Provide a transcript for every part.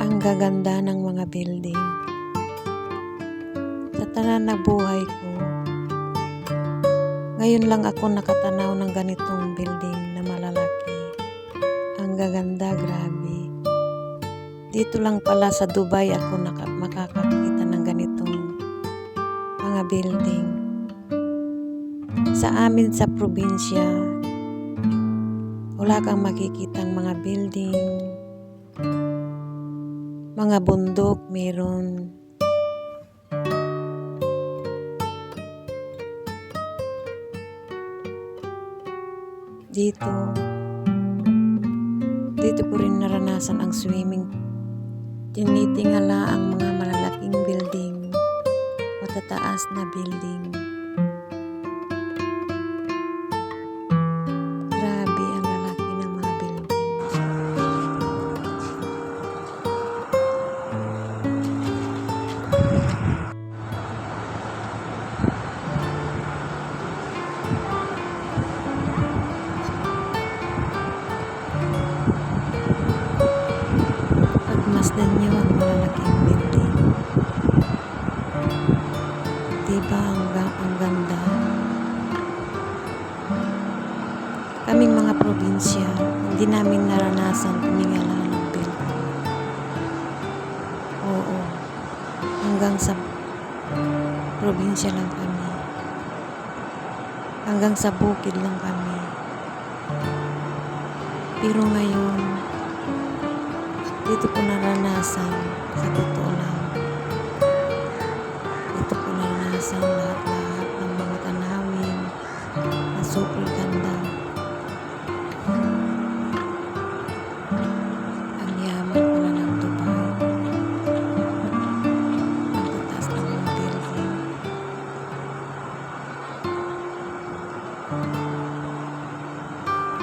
Ang gaganda ng mga building. Sa tanan na buhay ko, ngayon lang ako nakatanaw ng ganitong building na malalaki. Ang gaganda, grabe. Dito lang pala sa Dubai ako makakakita ng ganitong mga building. Sa amin sa probinsya, wala kang makikitang mga building, mga bundok meron. Dito ko rin naranasan ang swimming. Tinitingala ang mga malalaking building, matataas na building. Grabe ang lalaki ng mga building. Pagmasdan niyo ang malalaking building. Diba ang ganda? Kaming mga probinsya, hindi namin naranasan tumingala ng building. Oo, hanggang sa probinsya lang kami. Hanggang sa bukid lang kami. Pero ngayon, dito ko naranasan, sa totoo lang. Dito ko naranasan lahat-lahat ng mga tanawin na super ganda. Ang yaman pala ng Dubai. Ang tatas ng mga building.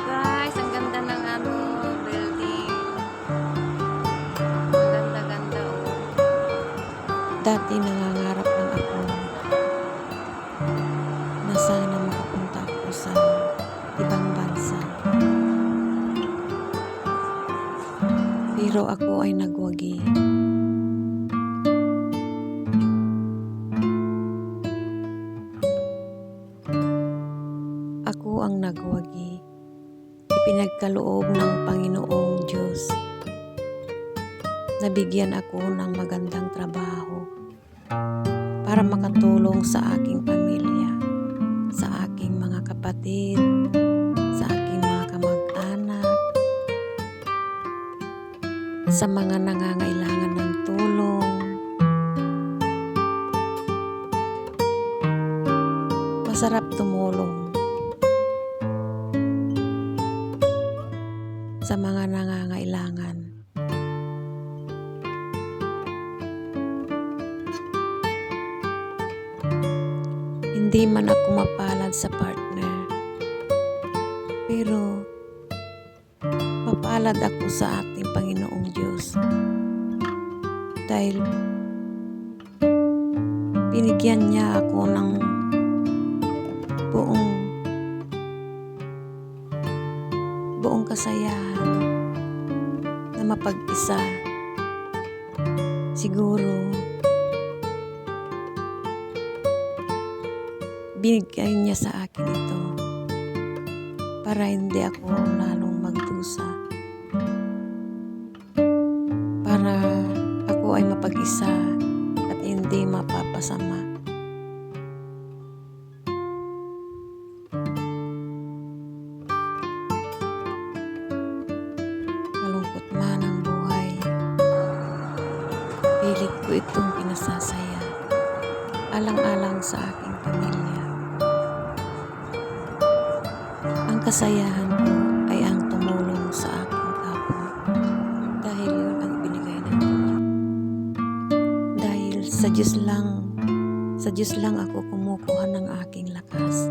Guys, ang ganda ng building. Ang ganda-ganda oh. Dati nangangarap lang ako na sana makapunta ako sa ibang bansa. Pero ako ay nagwagi. Ako ang nagwagi. Ipinagkaloob ng Panginoong Diyos. Nabigyan ako ng magandang trabaho para makatulong sa aking pamilya, sa aking mga kapatid, sa aking mga kamag-anak, sa mga nangangailangan ng tulong. Masarap tumulong sa mga nangangailangan. Hindi man ako mapalad sa partner, pero mapalad ako sa ating Panginoong Diyos dahil binigyan niya ako ng buong kasayahan na mapag-isa. Siguro binigay niya sa akin ito para hindi ako lalong magdusa, para ako ay mapag-isa at hindi mapapasama. Malungkot man ang buhay, pilit ko itong pinasasaya alang-alang sa aking pamilya. Ang kasayahan ko ay ang tumulong sa aking kapwa dahil yun ang ibinigay ng Diyos. Dahil sa Diyos lang ako kumukuha ng aking lakas.